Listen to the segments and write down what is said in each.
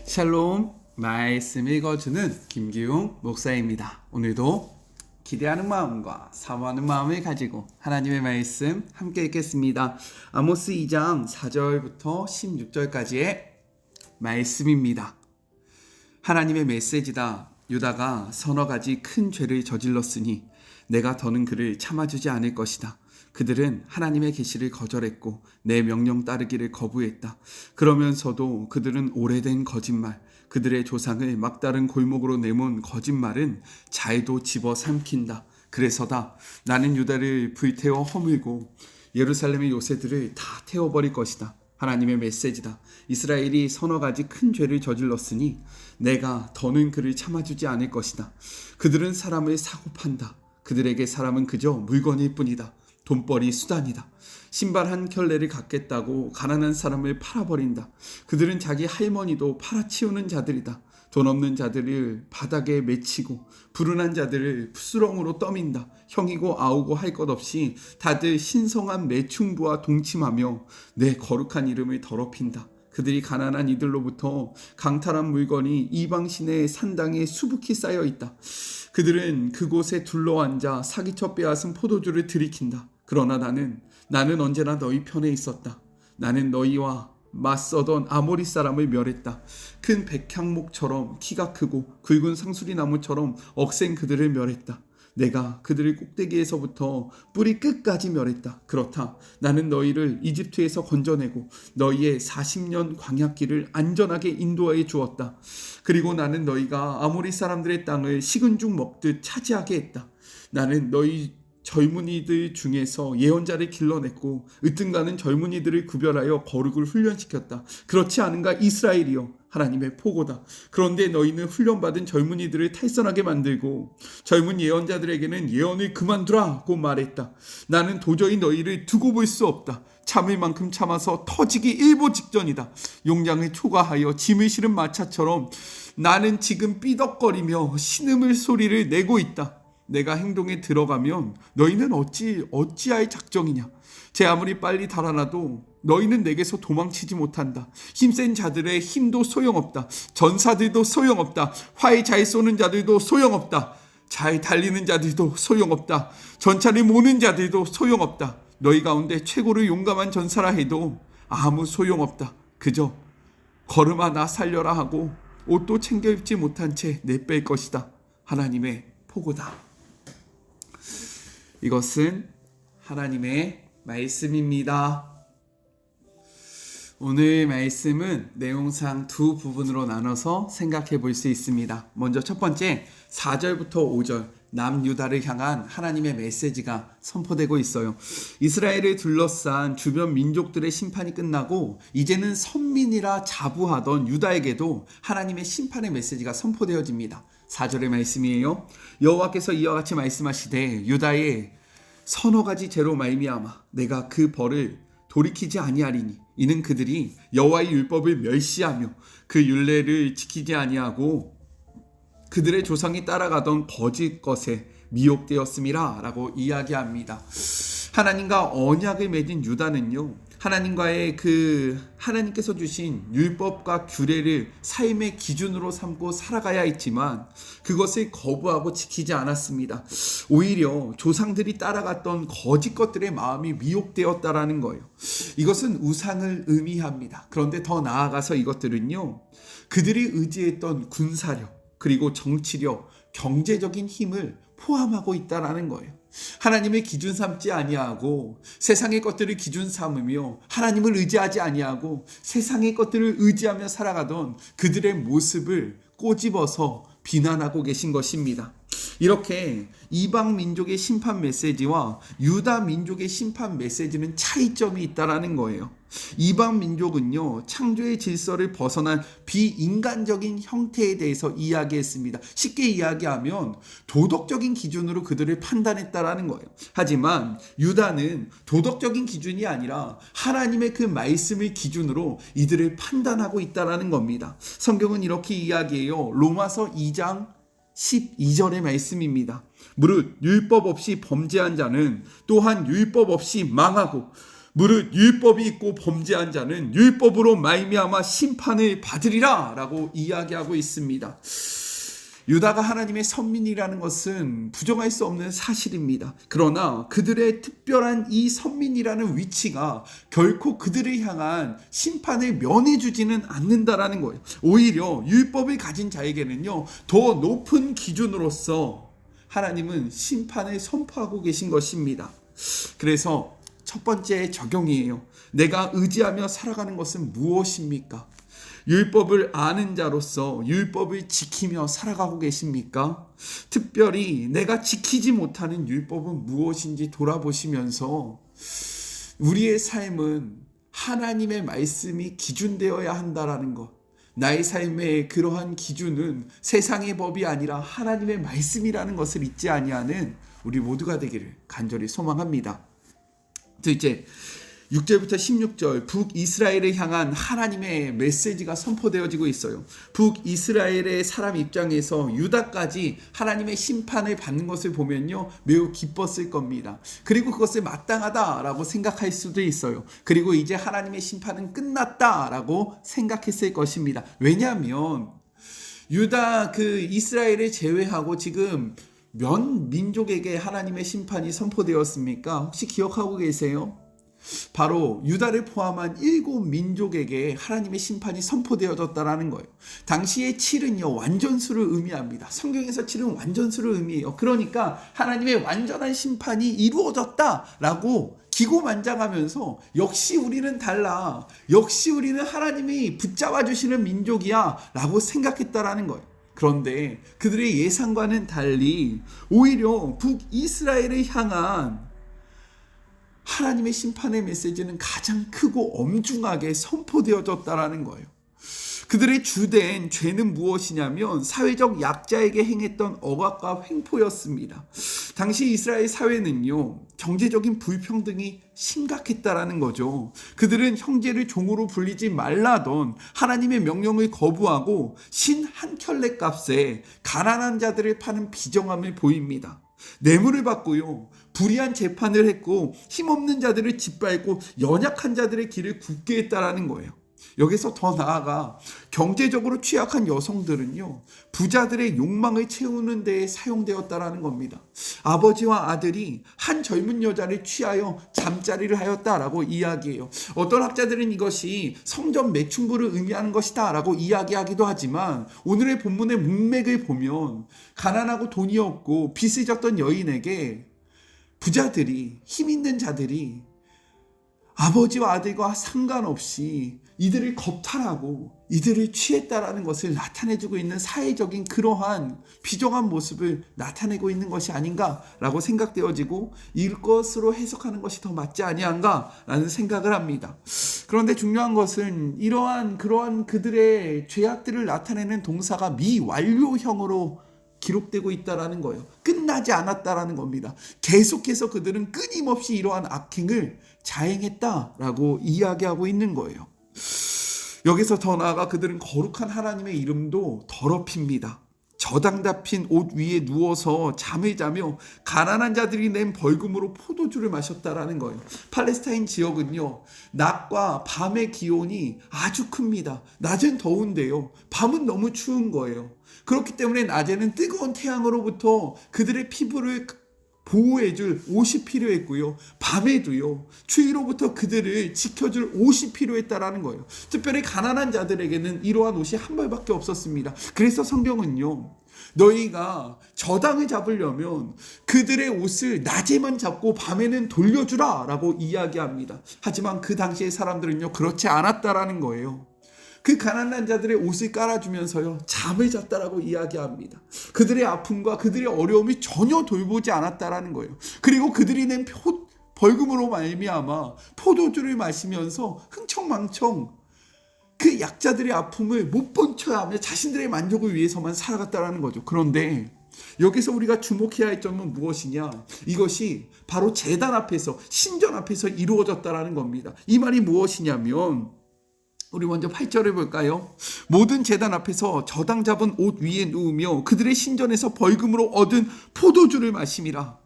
샬롬, 말씀 읽어주는 김기웅 목사입니다. 오늘도 기대하는 마음과 사모하는 마음을 가지고 하나님의 말씀 함께 읽겠습니다. 아모스 2장 4절부터 16절까지의 말씀입니다. 하나님의 메시지다. 유다가 서너 가지 큰 죄를 저질렀으니 내가 더는 그를 참아주지 않을 것이다. 그들은 하나님의 계시를 거절했고 내 명령 따르기를 거부했다. 그러면서도 그들은 오래된 거짓말, 그들의 조상을 막다른 골목으로 내몬 거짓말은 잘도 집어삼킨다. 그래서다. 나는 유다를 불태워 허물고 예루살렘의 요새들을 다 태워버릴 것이다. 하나님의 메시지다. 이스라엘이 서너 가지 큰 죄를 저질렀으니 내가 더는 그를 참아주지 않을 것이다. 그들은 사람을 사고 판다. 그들에게 사람은 그저 물건일 뿐이다. 돈벌이 수단이다. 신발 한 켤레를 갖겠다고 가난한 사람을 팔아버린다. 그들은 자기 할머니도 팔아치우는 자들이다. 돈 없는 자들을 바닥에 맺히고 불운한 자들을 푸스렁으로 떠민다. 형이고 아우고 할 것 없이 다들 신성한 매충부와 동침하며 내 거룩한 이름을 더럽힌다. 그들이 가난한 이들로부터 강탈한 물건이 이방 시내의 산당에 수북히 쌓여 있다. 그들은 그곳에 둘러앉아 사기쳐 빼앗은 포도주를 들이킨다. 그러나 나는 언제나 너희 편에 있었다. 나는 너희와 맞서던 아모리 사람을 멸했다. 큰 백향목처럼 키가 크고 굵은 상수리 나무처럼 억센 그들을 멸했다. 내가 그들의 꼭대기에서부터 뿌리 끝까지 멸했다. 그렇다. 나는 너희를 이집트에서 건져내고 너희의 40년 광야길을 안전하게 인도하여 주었다. 그리고 나는 너희가 아모리 사람들의 땅을 식은 죽 먹듯 차지하게 했다. 나는 너희 젊은이들 중에서 예언자를 길러냈고 으뜸가는 젊은이들을 구별하여 거룩을 훈련시켰다. 그렇지 않은가 이스라엘이여, 하나님의 포고다. 그런데 너희는 훈련받은 젊은이들을 탈선하게 만들고 젊은 예언자들에게는 예언을 그만두라고 말했다. 나는 도저히 너희를 두고 볼 수 없다. 참을 만큼 참아서 터지기 일보 직전이다. 용량을 초과하여 짐을 실은 마차처럼 나는 지금 삐덕거리며 신음을 소리를 내고 있다. 내가 행동에 들어가면 너희는 어찌할 작정이냐. 제 아무리 빨리 달아나도 너희는 내게서 도망치지 못한다. 힘센 자들의 힘도 소용없다. 전사들도 소용없다. 활 잘 쏘는 자들도 소용없다. 잘 달리는 자들도 소용없다. 전차를 모는 자들도 소용없다. 너희 가운데 최고로 용감한 전사라 해도 아무 소용없다. 그저 걸음아 나 살려라 하고 옷도 챙겨 입지 못한 채 내뺄 것이다. 하나님의 포고다. 이것은 하나님의 말씀입니다. 오늘 말씀은 내용상 두 부분으로 나눠서 생각해 볼 수 있습니다. 먼저 첫 번째 4절부터 5절 남유다를 향한 하나님의 메시지가 선포되고 있어요. 이스라엘을 둘러싼 주변 민족들의 심판이 끝나고 이제는 선민이라 자부하던 유다에게도 하나님의 심판의 메시지가 선포되어집니다. 4절의 말씀이에요. 여호와께서 이와 같이 말씀하시되 유다의 서너 가지 죄로 말미암아 내가 그 벌을 돌이키지 아니하리니 이는 그들이 여호와의 율법을 멸시하며 그 율례를 지키지 아니하고 그들의 조상이 따라가던 거짓 것에 미혹되었음이라 라고 이야기합니다. 하나님과 언약을 맺은 유다는요, 하나님과의 하나님께서 주신 율법과 규례를 삶의 기준으로 삼고 살아가야 했지만 그것을 거부하고 지키지 않았습니다. 오히려 조상들이 따라갔던 거짓 것들의 마음이 미혹되었다라는 거예요. 이것은 우상을 의미합니다. 그런데 더 나아가서 이것들은요, 그들이 의지했던 군사력 그리고 정치력, 경제적인 힘을 포함하고 있다라는 거예요. 하나님의 기준 삼지 아니하고 세상의 것들을 기준 삼으며 하나님을 의지하지 아니하고 세상의 것들을 의지하며 살아가던 그들의 모습을 꼬집어서 비난하고 계신 것입니다. 이렇게 이방 민족의 심판 메시지와 유다 민족의 심판 메시지는 차이점이 있다라는 거예요. 이방 민족은요, 창조의 질서를 벗어난 비인간적인 형태에 대해서 이야기했습니다. 쉽게 이야기하면 도덕적인 기준으로 그들을 판단했다라는 거예요. 하지만 유다는 도덕적인 기준이 아니라 하나님의 그 말씀을 기준으로 이들을 판단하고 있다라는 겁니다. 성경은 이렇게 이야기해요. 로마서 2장 12절의 말씀입니다. 무릇 율법 없이 범죄한 자는 또한 율법 없이 망하고 무릇 율법이 있고 범죄한 자는 율법으로 말미암아 심판을 받으리라 라고 이야기하고 있습니다. 유다가 하나님의 선민이라는 것은 부정할 수 없는 사실입니다. 그러나 그들의 특별한 이 선민이라는 위치가 결코 그들을 향한 심판을 면해주지는 않는다라는 거예요. 오히려 율법을 가진 자에게는요, 더 높은 기준으로서 하나님은 심판을 선포하고 계신 것입니다. 그래서 첫 번째 적용이에요. 내가 의지하며 살아가는 것은 무엇입니까? 율법을 아는 자로서 율법을 지키며 살아가고 계십니까? 특별히 내가 지키지 못하는 율법은 무엇인지 돌아보시면서 우리의 삶은 하나님의 말씀이 기준되어야 한다라는 것, 나의 삶의 그러한 기준은 세상의 법이 아니라 하나님의 말씀이라는 것을 잊지 아니하는 우리 모두가 되기를 간절히 소망합니다. 둘째, 6절부터 16절 북이스라엘을 향한 하나님의 메시지가 선포되어지고 있어요. 북이스라엘의 사람 입장에서 유다까지 하나님의 심판을 받는 것을 보면요, 매우 기뻤을 겁니다. 그리고 그것을 마땅하다라고 생각할 수도 있어요. 그리고 이제 하나님의 심판은 끝났다라고 생각했을 것입니다. 왜냐하면 유다 이스라엘을 제외하고 지금 몇 민족에게 하나님의 심판이 선포되었습니까? 혹시 기억하고 계세요? 바로 유다를 포함한 7민족에게 하나님의 심판이 선포되어졌다라는 거예요. 당시의 7은요, 완전수를 의미합니다. 성경에서 7은 완전수를 의미해요. 그러니까 하나님의 완전한 심판이 이루어졌다라고 기고만장하면서 역시 우리는 달라, 역시 우리는 하나님이 붙잡아 주시는 민족이야 라고 생각했다라는 거예요. 그런데 그들의 예상과는 달리 오히려 북이스라엘을 향한 하나님의 심판의 메시지는 가장 크고 엄중하게 선포되어졌다라는 거예요. 그들의 주된 죄는 무엇이냐면 사회적 약자에게 행했던 억압과 횡포였습니다. 당시 이스라엘 사회는요, 경제적인 불평등이 심각했다라는 거죠. 그들은 형제를 종으로 불리지 말라던 하나님의 명령을 거부하고 신 한 켤레 값에 가난한 자들을 파는 비정함을 보입니다. 뇌물을 받고요, 불의한 재판을 했고 힘없는 자들을 짓밟고 연약한 자들의 길을 굽게 했다라는 거예요. 여기서 더 나아가 경제적으로 취약한 여성들은요, 부자들의 욕망을 채우는 데에 사용되었다라는 겁니다. 아버지와 아들이 한 젊은 여자를 취하여 잠자리를 하였다라고 이야기해요. 어떤 학자들은 이것이 성전 매춘부를 의미하는 것이다 라고 이야기하기도 하지만, 오늘의 본문의 문맥을 보면 가난하고 돈이 없고 빚을 졌던 여인에게 부자들이, 힘 있는 자들이 아버지와 아들과 상관없이 이들을 겁탈하고 이들을 취했다라는 것을 나타내주고 있는 사회적인 그러한 비정한 모습을 나타내고 있는 것이 아닌가라고 생각되어지고, 이것으로 해석하는 것이 더 맞지 아니한가라는 생각을 합니다. 그런데 중요한 것은 그러한 그들의 죄악들을 나타내는 동사가 미완료형으로 기록되고 있다라는 거예요. 끝나지 않았다라는 겁니다. 계속해서 그들은 끊임없이 이러한 악행을 자행했다라고 이야기하고 있는 거예요. 여기서 더 나아가 그들은 거룩한 하나님의 이름도 더럽힙니다. 저당 잡힌 옷 위에 누워서 잠을 자며 가난한 자들이 낸 벌금으로 포도주를 마셨다라는 거예요. 팔레스타인 지역은요, 낮과 밤의 기온이 아주 큽니다. 낮은 더운데요, 밤은 너무 추운 거예요. 그렇기 때문에 낮에는 뜨거운 태양으로부터 그들의 피부를 보호해줄 옷이 필요했고요, 밤에도요, 추위로부터 그들을 지켜줄 옷이 필요했다라는 거예요. 특별히 가난한 자들에게는 이러한 옷이 한 벌밖에 없었습니다. 그래서 성경은요, 너희가 저당을 잡으려면 그들의 옷을 낮에만 잡고 밤에는 돌려주라 라고 이야기합니다. 하지만 그 당시의 사람들은요, 그렇지 않았다라는 거예요. 그 가난한 자들의 옷을 깔아주면서요, 잠을 잤다라고 이야기합니다. 그들의 아픔과 그들의 어려움이 전혀 돌보지 않았다라는 거예요. 그리고 그들이 낸 벌금으로 말미암아 포도주를 마시면서 흥청망청 그 약자들의 아픔을 못 번쳐하며 자신들의 만족을 위해서만 살아갔다라는 거죠. 그런데 여기서 우리가 주목해야 할 점은 무엇이냐? 이것이 바로 제단 앞에서, 신전 앞에서 이루어졌다라는 겁니다. 이 말이 무엇이냐면, 우리 먼저 8절을 볼까요? 모든 제단 앞에서 저당 잡은 옷 위에 누우며 그들의 신전에서 벌금으로 얻은 포도주를 마심이라.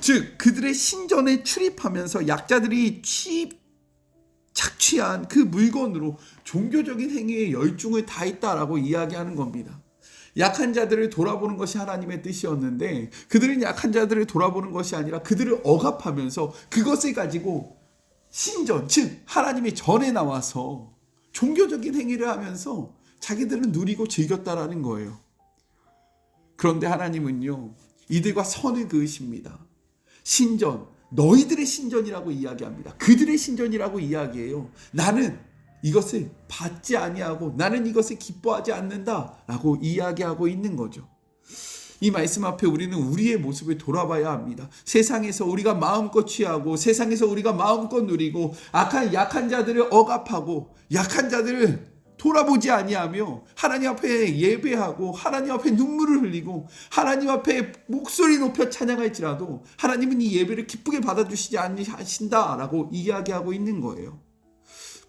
즉 그들의 신전에 출입하면서 약자들이 착취한 그 물건으로 종교적인 행위에 열중을 다했다라고 이야기하는 겁니다. 약한 자들을 돌아보는 것이 하나님의 뜻이었는데 그들은 약한 자들을 돌아보는 것이 아니라 그들을 억압하면서 그것을 가지고 신전, 즉 하나님의 전에 나와서 종교적인 행위를 하면서 자기들은 누리고 즐겼다라는 거예요. 그런데 하나님은요, 이들과 선을 그으십니다. 신전, 너희들의 신전이라고 이야기합니다. 그들의 신전이라고 이야기해요. 나는 이것을 받지 아니하고 나는 이것을 기뻐하지 않는다라고 이야기하고 있는 거죠. 이 말씀 앞에 우리는 우리의 모습을 돌아봐야 합니다. 세상에서 우리가 마음껏 취하고 세상에서 우리가 마음껏 누리고 약한 자들을 억압하고 약한 자들을 돌아보지 아니하며 하나님 앞에 예배하고 하나님 앞에 눈물을 흘리고 하나님 앞에 목소리 높여 찬양할지라도 하나님은 이 예배를 기쁘게 받아주시지 않으신다라고 이야기하고 있는 거예요.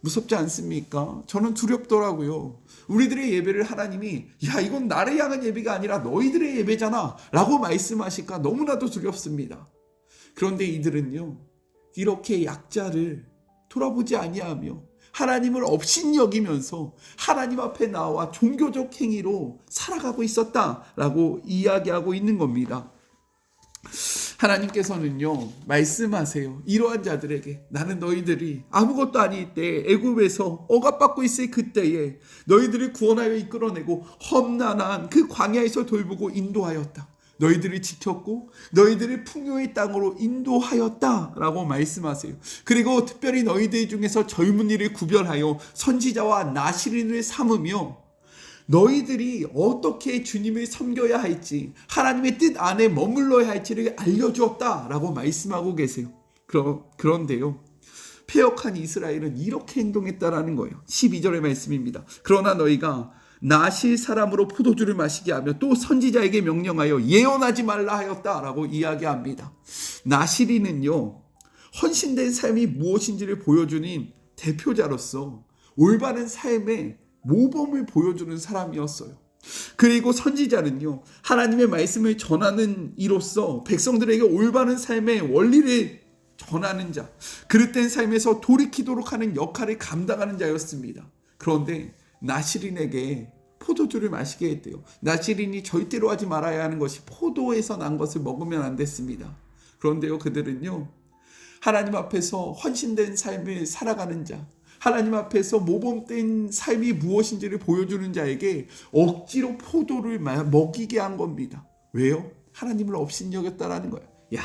무섭지 않습니까? 저는 두렵더라고요. 우리들의 예배를 하나님이 이건 나를 향한 예배가 아니라 너희들의 예배잖아 라고 말씀하실까 너무나도 두렵습니다. 그런데 이들은요, 이렇게 약자를 돌아보지 아니하며 하나님을 업신여기면서 하나님 앞에 나와 종교적 행위로 살아가고 있었다라고 이야기하고 있는 겁니다. 하나님께서는요, 말씀하세요. 이러한 자들에게 나는 너희들이 아무것도 아닐 때 애굽에서 억압받고 있을 그때에 너희들을 구원하여 이끌어내고 험난한 그 광야에서 돌보고 인도하였다. 너희들을 지켰고 너희들을 풍요의 땅으로 인도하였다라고 말씀하세요. 그리고 특별히 너희들 중에서 젊은이를 구별하여 선지자와 나시린을 삼으며 너희들이 어떻게 주님을 섬겨야 할지 하나님의 뜻 안에 머물러야 할지를 알려주었다라고 말씀하고 계세요. 그런데요, 패역한 이스라엘은 이렇게 행동했다라는 거예요. 12절의 말씀입니다. 그러나 너희가 나실 사람으로 포도주를 마시게 하며 또 선지자에게 명령하여 예언하지 말라 하였다라고 이야기합니다. 나실이는요, 헌신된 삶이 무엇인지를 보여주는 대표자로서 올바른 삶의 모범을 보여주는 사람이었어요. 그리고 선지자는요, 하나님의 말씀을 전하는 이로써 백성들에게 올바른 삶의 원리를 전하는 자, 그릇된 삶에서 돌이키도록 하는 역할을 감당하는 자였습니다. 그런데 나시린에게 포도주를 마시게 했대요. 나시린이 절대로 하지 말아야 하는 것이 포도에서 난 것을 먹으면 안 됐습니다. 그런데요, 그들은요, 하나님 앞에서 헌신된 삶을 살아가는 자, 하나님 앞에서 모범된 삶이 무엇인지를 보여주는 자에게 억지로 포도를 먹이게 한 겁니다. 왜요? 하나님을 업신여겼다라는 거예요. 야,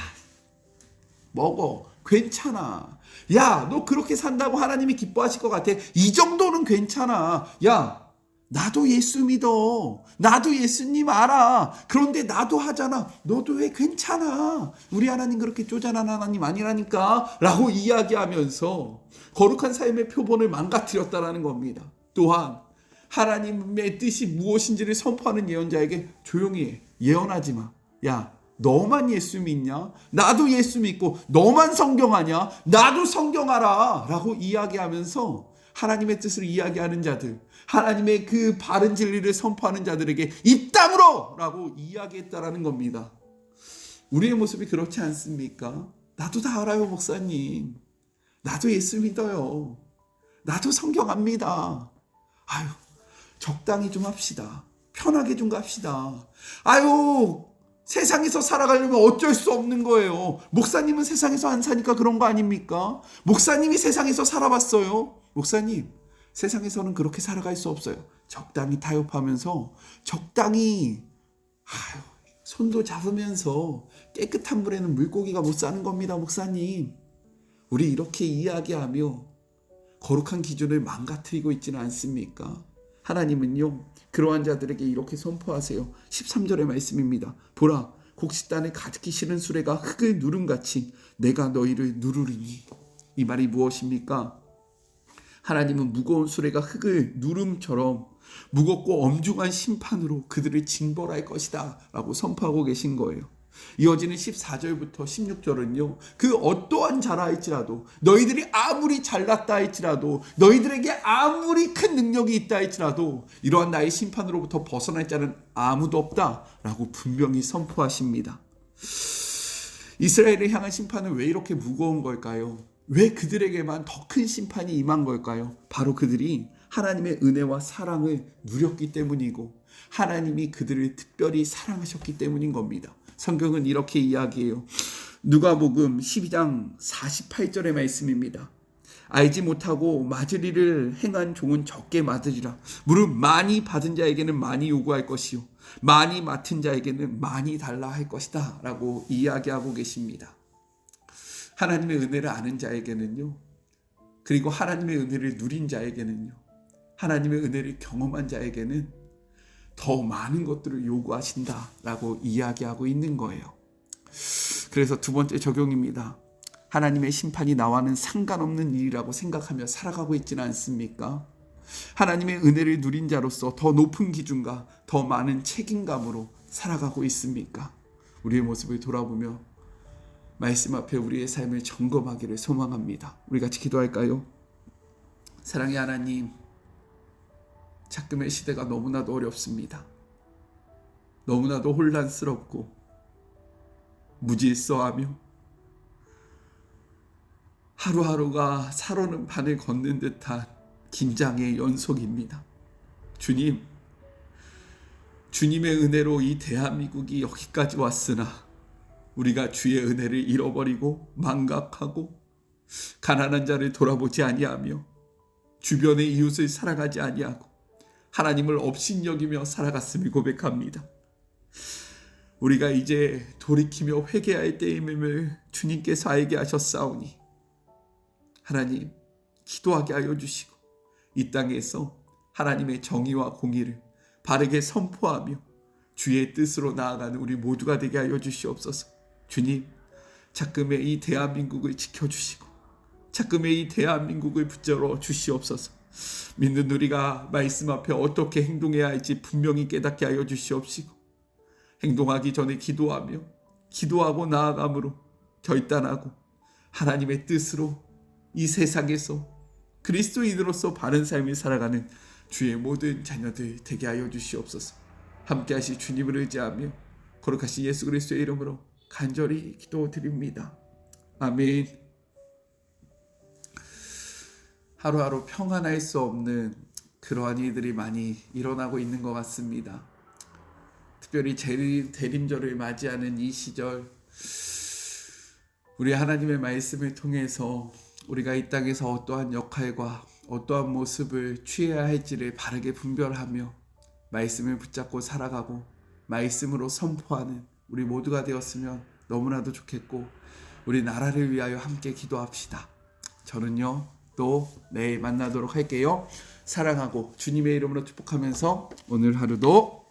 먹어. 괜찮아. 야, 너 그렇게 산다고 하나님이 기뻐하실 것 같아. 이 정도는 괜찮아. 야, 나도 예수 믿어. 나도 예수님 알아. 그런데 나도 하잖아. 너도 왜 괜찮아. 우리 하나님 그렇게 쪼잔한 하나님 아니라니까 라고 이야기하면서 거룩한 삶의 표본을 망가뜨렸다라는 겁니다. 또한 하나님의 뜻이 무엇인지를 선포하는 예언자에게 조용히 해. 예언하지 마. 야, 너만 예수 믿냐? 나도 예수 믿고 너만 성경하냐? 나도 성경하라 라고 이야기하면서 하나님의 뜻을 이야기하는 자들, 하나님의 그 바른 진리를 선포하는 자들에게 입 다물어! 라고 이야기했다라는 겁니다. 우리의 모습이 그렇지 않습니까? 나도 다 알아요, 목사님. 나도 예수 믿어요. 나도 성경합니다. 아유, 적당히 좀 합시다. 편하게 좀 갑시다. 아유, 세상에서 살아가려면 어쩔 수 없는 거예요. 목사님은 세상에서 안 사니까 그런 거 아닙니까? 목사님이 세상에서 살아봤어요. 목사님, 세상에서는 그렇게 살아갈 수 없어요. 적당히 타협하면서 적당히 손도 잡으면서 깨끗한 물에는 물고기가 못 사는 겁니다. 목사님, 우리 이렇게 이야기하며 거룩한 기준을 망가뜨리고 있지는 않습니까? 하나님은요, 그러한 자들에게 이렇게 선포하세요. 13절의 말씀입니다. 보라, 곡식단에 가득히 실은 수레가 흙을 누름같이 내가 너희를 누르리니. 이 말이 무엇입니까? 하나님은 무거운 수레가 흙을 누름처럼 무겁고 엄중한 심판으로 그들을 징벌할 것이다 라고 선포하고 계신 거예요. 이어지는 14절부터 16절은요, 그 어떠한 자라 할지라도, 너희들이 아무리 잘났다 할지라도, 너희들에게 아무리 큰 능력이 있다 할지라도 이러한 나의 심판으로부터 벗어날 자는 아무도 없다 라고 분명히 선포하십니다. 이스라엘을 향한 심판은 왜 이렇게 무거운 걸까요? 왜 그들에게만 더 큰 심판이 임한 걸까요? 바로 그들이 하나님의 은혜와 사랑을 누렸기 때문이고 하나님이 그들을 특별히 사랑하셨기 때문인 겁니다. 성경은 이렇게 이야기해요. 누가복음 12장 48절의 말씀입니다. 알지 못하고 맞을 일을 행한 종은 적게 맞으리라. 무릇 많이 받은 자에게는 많이 요구할 것이요 많이 맡은 자에게는 많이 달라 할 것이다 라고 이야기하고 계십니다. 하나님의 은혜를 아는 자에게는요, 그리고 하나님의 은혜를 누린 자에게는요, 하나님의 은혜를 경험한 자에게는 더 많은 것들을 요구하신다라고 이야기하고 있는 거예요. 그래서 두 번째 적용입니다. 하나님의 심판이 나와는 상관없는 일이라고 생각하며 살아가고 있지는 않습니까? 하나님의 은혜를 누린 자로서 더 높은 기준과 더 많은 책임감으로 살아가고 있습니까? 우리의 모습을 돌아보며 말씀 앞에 우리의 삶을 점검하기를 소망합니다. 우리 같이 기도할까요? 사랑의 하나님, 작금의 시대가 너무나도 어렵습니다. 너무나도 혼란스럽고 무질서하며 하루하루가 살오는 판을 걷는 듯한 긴장의 연속입니다. 주님, 주님의 은혜로 이 대한민국이 여기까지 왔으나 우리가 주의 은혜를 잃어버리고 망각하고 가난한 자를 돌아보지 아니하며 주변의 이웃을 사랑하지 아니하고 하나님을 업신여기며 살아갔음을 고백합니다. 우리가 이제 돌이키며 회개할 때임을 주님께서 알게 하셨사오니 하나님, 기도하게 하여 주시고 이 땅에서 하나님의 정의와 공의를 바르게 선포하며 주의 뜻으로 나아가는 우리 모두가 되게 하여 주시옵소서. 주님, 작금의 이 대한민국을 지켜주시고 작금의 이 대한민국을 붙들어 주시옵소서. 믿는 우리가 말씀 앞에 어떻게 행동해야 할지 분명히 깨닫게 하여 주시옵시고 행동하기 전에 기도하고 나아감으로 결단하고 하나님의 뜻으로 이 세상에서 그리스도인으로서 바른 삶을 살아가는 주의 모든 자녀들 되게 하여 주시옵소서. 함께 하실 주님을 의지하며 거룩하신 예수 그리스도의 이름으로 간절히 기도드립니다. 아멘. 하루하루 평안할 수 없는 그러한 일들이 많이 일어나고 있는 것 같습니다. 특별히 대림절을 맞이하는 이 시절, 우리 하나님의 말씀을 통해서 우리가 이 땅에서 어떠한 역할과 어떠한 모습을 취해야 할지를 바르게 분별하며 말씀을 붙잡고 살아가고 말씀으로 선포하는 우리 모두가 되었으면 너무나도 좋겠고 우리 나라를 위하여 함께 기도합시다. 저는요 또 내일 만나도록 할게요. 사랑하고 주님의 이름으로 축복하면서 오늘 하루도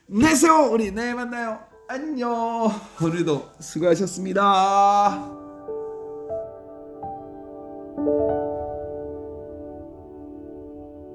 힘내세요. 우리 내일 만나요. 안녕. 오늘도 수고하셨습니다.